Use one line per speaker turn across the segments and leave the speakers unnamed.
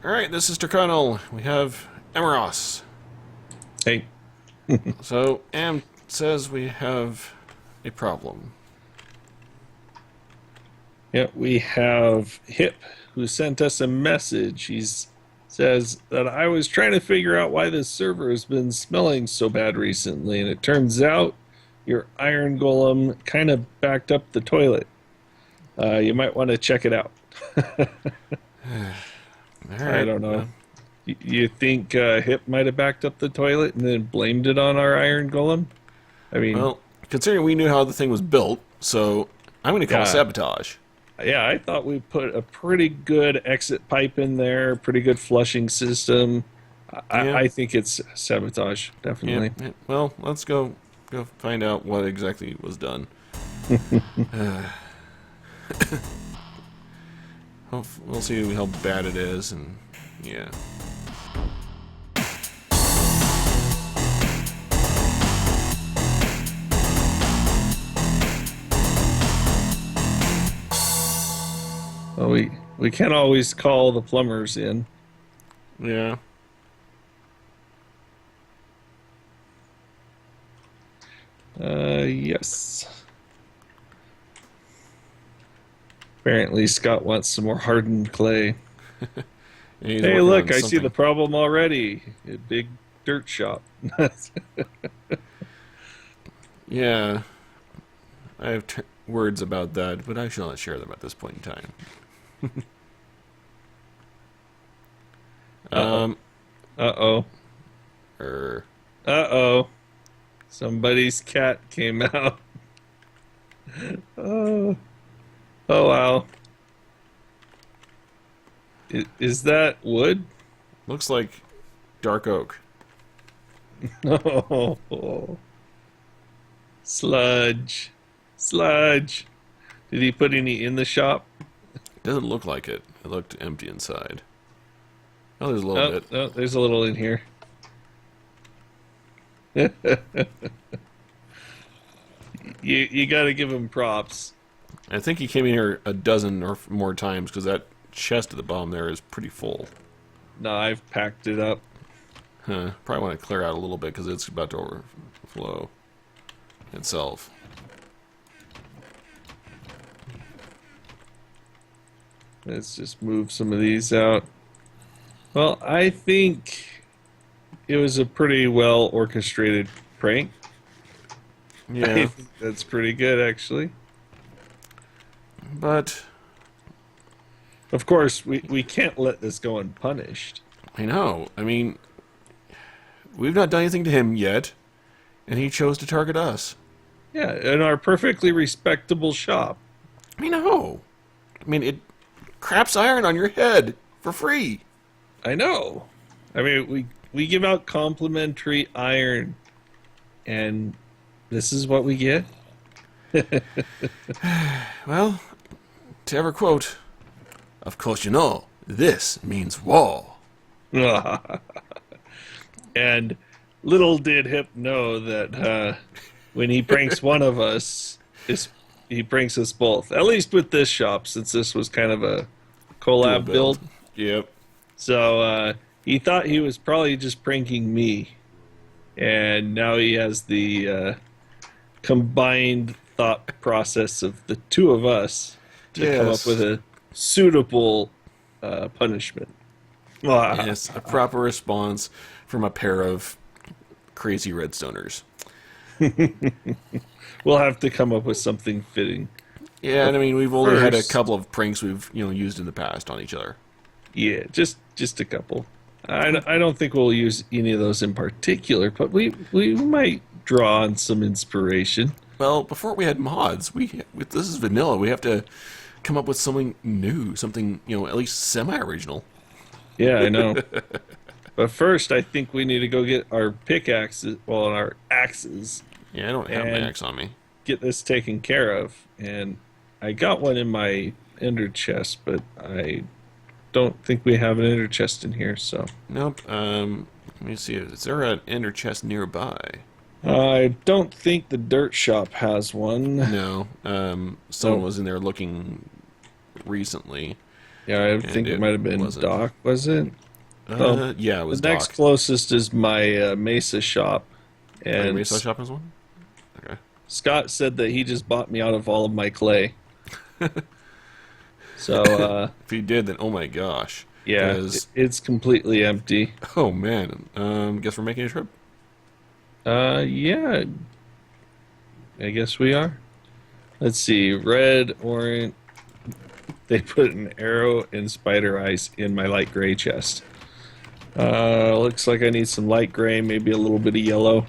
Alright, this is Terkanil. We have Emeros.
Hey,
So, Am says we have a problem.
yeah, we have Hip who sent us a message. He says that I was trying to figure out why this server has been smelling so bad recently, and it turns out your iron golem kind of backed up the toilet. You might want to check it out. I
Alright,
don't know. You think Hip might have backed up the toilet and then blamed it on our iron golem? I mean,
well, considering we knew how the thing was built, so I'm going to call
yeah.
sabotage.
Yeah, I thought we put a pretty good exit pipe in there, pretty good flushing system.
Yeah.
I think it's sabotage, definitely.
Yeah. Well, let's go find out what exactly was done. We'll see how bad it is, and yeah.
Well, we can't always call the plumbers in.
Yeah.
Yes. Apparently, Scott wants some more hardened clay.
And he's
Hey,
working
look,
on
I see the
something.
problem already. A big dirt shop.
Yeah. I have words about that, but I shall not share them at this point in time.
Uh-oh.
Um,
Uh-oh.
er,
Uh-oh. Somebody's cat came out. Oh, oh wow. Is that wood?
looks like dark oak.
Oh, sludge. Sludge. Did he put any in the shop?
Doesn't look like it. It looked empty inside. Oh, there's a little
Oh,
bit.
oh, there's a little in here. You got to give him props.
I think he came in here a dozen or more times because that chest at the bottom there is pretty full.
No, I've packed it up.
Huh. Probably want to clear out a little bit because it's about to overflow itself.
Let's just move some of these out. Well, I think it was a pretty well orchestrated prank. I
Yeah,
think that's pretty good, actually.
but
Of course, we can't let this go unpunished.
I know. I mean, we've not done anything to him yet, and he chose to target us.
Yeah, in our perfectly respectable shop.
I know. I mean, it craps iron on your head for free.
I know. I mean, we give out complimentary iron, and this is what we get.
Well, to ever quote, of course you know, this means war.
And little did Hip know that when he pranks one of us, he pranks us both. At least with this shop, since this was kind of a
Dual
collab build.
Yep.
So he thought he was probably just pranking me, and now he has the combined thought process of the two of us to come up
Yes.
with a suitable punishment.
Yes, a proper response from a pair of crazy redstoners.
We'll have to come up with something fitting.
Yeah, and I mean, we've only had a
First-
couple of pranks we've used in the past on each other.
Yeah, just a couple. I don't think we'll use any of those in particular, but we might draw on some inspiration.
Well, before we had mods, this is vanilla. We have to come up with something new, something at least semi-original.
Yeah, I know. But first, I think we need to go get our pickaxes, well, our axes,
Yeah, I don't have an
And-
axe on me.
get this taken care of. And I got one in my ender chest, but I don't think we have an ender chest in here, so.
Nope. Let me see. Is there an ender chest nearby?
I don't think the dirt shop has one.
No. Someone
Oh.
was in there looking recently.
Yeah, I
and
think it might have been
wasn't.
Doc, was it? Well,
Yeah, it was
the next
Doc.
closest is my Mesa shop,
Oh, your
and
Mesa shop is one? Okay.
Scott said that he just bought me out of all of my clay. So,
If he did, then oh my gosh.
yeah,
Because,
it's completely empty.
oh man, guess we're making a trip.
Yeah, I guess we are. Let's see, red, orange. They put an arrow and spider eyes in my light gray chest. Looks like I need some light gray, maybe a little bit of yellow.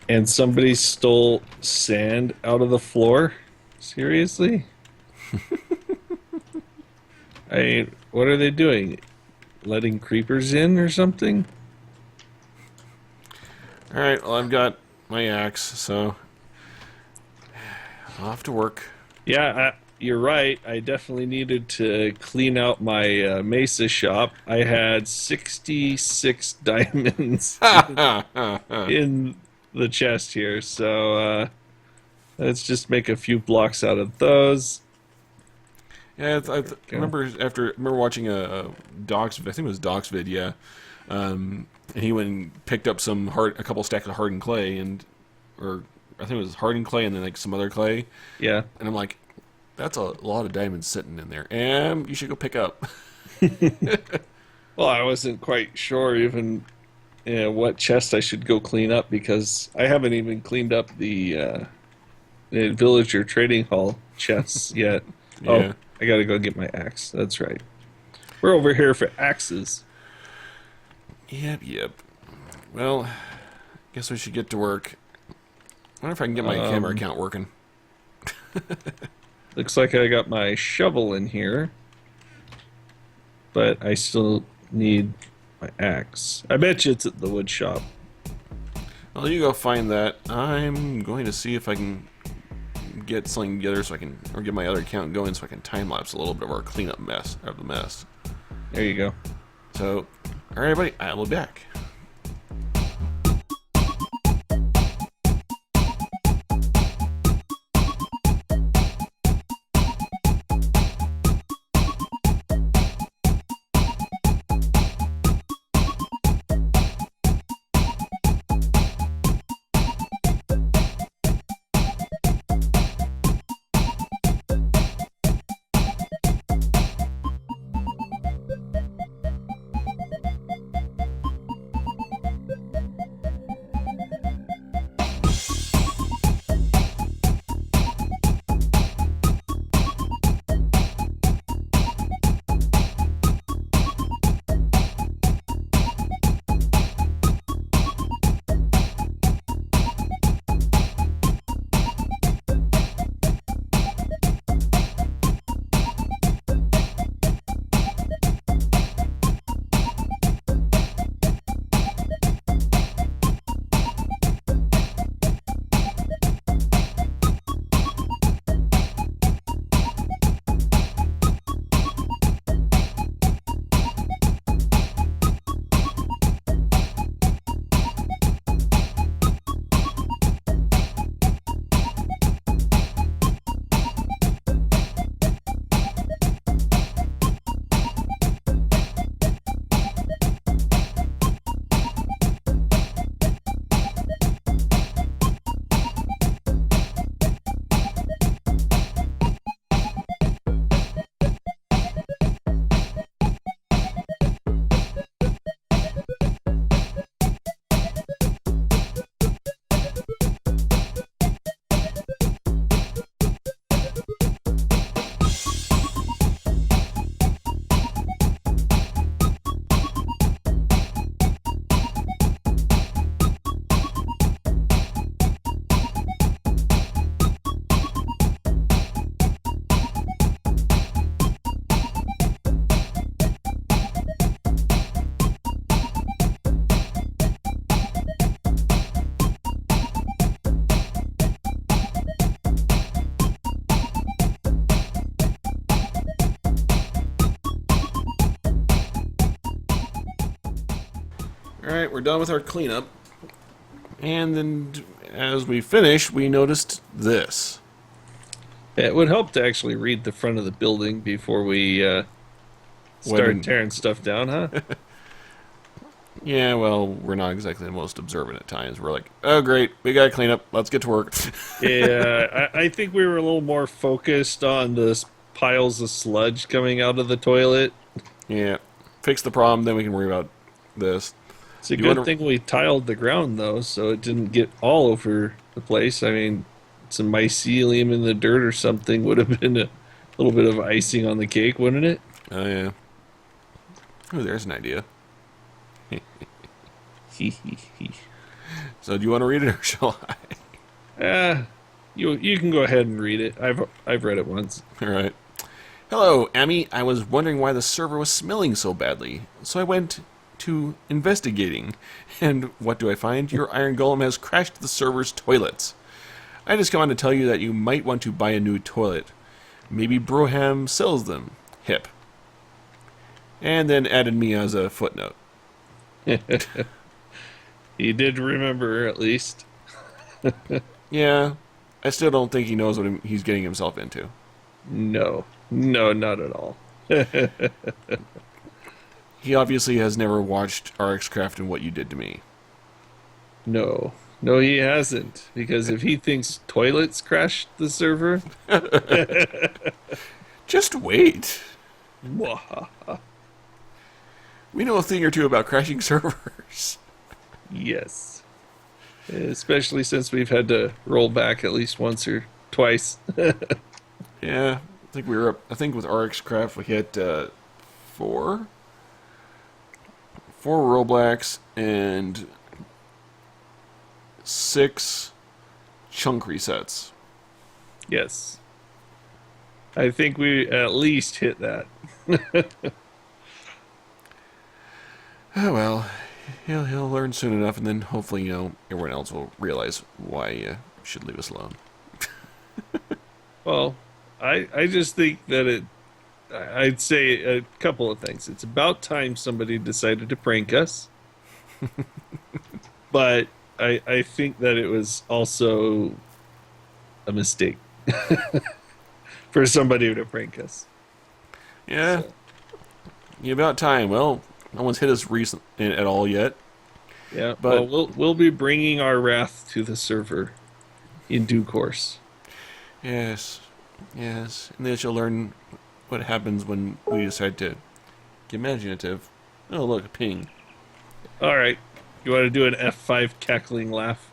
And somebody stole sand out of the floor? Seriously? What are they doing? Letting creepers in or something?
Alright, well, I've got my axe, so off to work.
Yeah, you're right. I definitely needed to clean out my Mesa shop. I had 66 diamonds in the chest here, so let's just make a few blocks out of those.
Yeah, remember watching a Doc's. I think it was Doc's vid. Yeah, and he went and picked up a couple stacks of hardened clay, or I think it was hardened clay and then like some other clay.
Yeah.
And I'm like, that's a lot of diamonds sitting in there, and you should go pick up.
Well, I wasn't quite sure even what chest I should go clean up because I haven't even cleaned up the villager trading hall chests yet.
Yeah.
Oh, I gotta go get my axe. That's right. We're over here for axes.
Yep. Well, guess we should get to work. I wonder if I can get my camera account working.
Looks like I got my shovel in here, but I still need my axe. I bet you it's at the wood shop.
Well, you go find that. I'm going to see if I can get something together or get my other account going so I can time lapse a little bit of our cleanup mess of the mess.
There you go.
So, all right, everybody, I will be back. Alright, we're done with our cleanup. And then as we finish, we noticed this.
It would help to actually read the front of the building before we Start tearing stuff down, huh?
Yeah, well, we're not exactly the most observant at times. We're like, oh, great, we got to clean up. Let's get to work.
Yeah, I think we were a little more focused on the piles of sludge coming out of the toilet.
Yeah, fix the problem, then we can worry about this.
It's a good thing we tiled the ground, though, so it didn't get all over the place. I mean, some mycelium in the dirt or something would have been a little bit of icing on the cake, wouldn't it?
Oh, yeah. Oh, there's an idea. So do you want to read it or shall
I? You can go ahead and read it. I've read it once.
All right. Hello, Amy. I was wondering why the server was smelling so badly, so I went to investigating. And what do I find? Your iron golem has crashed the server's toilets. I just come on to tell you that you might want to buy a new toilet. Maybe Broham sells them. Hip. And then added me as a footnote.
He did remember, at least.
Yeah, I still don't think he knows what he's getting himself into.
No, not at all.
He obviously has never watched RxCraft and What You Did to Me.
No, he hasn't. Because if he thinks toilets crashed the server...
Just wait. We know a thing or two about crashing servers.
Yes. Especially since we've had to roll back at least once or twice.
Yeah, I think we were up. I think with RxCraft we hit 4 rollbacks and 6 chunk resets.
Yes. I think we at least hit that.
Oh well, he'll learn soon enough, and then hopefully everyone else will realize why you should leave us alone.
Well, I just think that I'd say a couple of things. It's about time somebody decided to prank us. But I think that it was also a mistake for somebody to prank us.
Yeah. So. About time. Well, no one's hit us at all yet.
Yeah, but we'll be bringing our wrath to the server in due course.
Yes. And then you'll learn what happens when we decide to get imaginative. Oh, look, a ping.
All right. You want to do an F5 cackling laugh?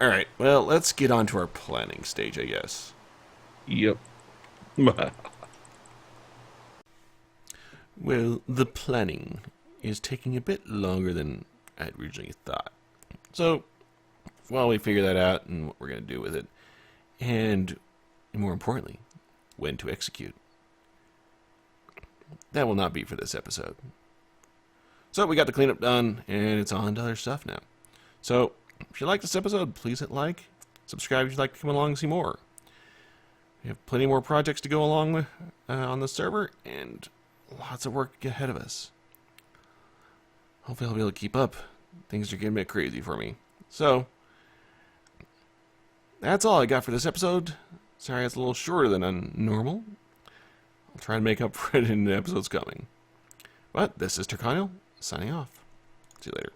All right, well, let's get on to our planning stage, I guess.
Yep.
Well, the planning is taking a bit longer than I had originally thought. So, while we figure that out and what we're going to do with it, and more importantly, when to execute, that will not be for this episode. So we got the cleanup done, and it's on to other stuff now. So if you like this episode, please hit like, subscribe if you'd like to come along and see more. We have plenty more projects to go along with on the server, and lots of work ahead of us. Hopefully I'll be able to keep up. Things are getting a bit crazy for me. So that's all I got for this episode. Sorry it's a little shorter than normal. I'll try to make up for it in the episodes coming. But this is Terkanil, signing off. See you later.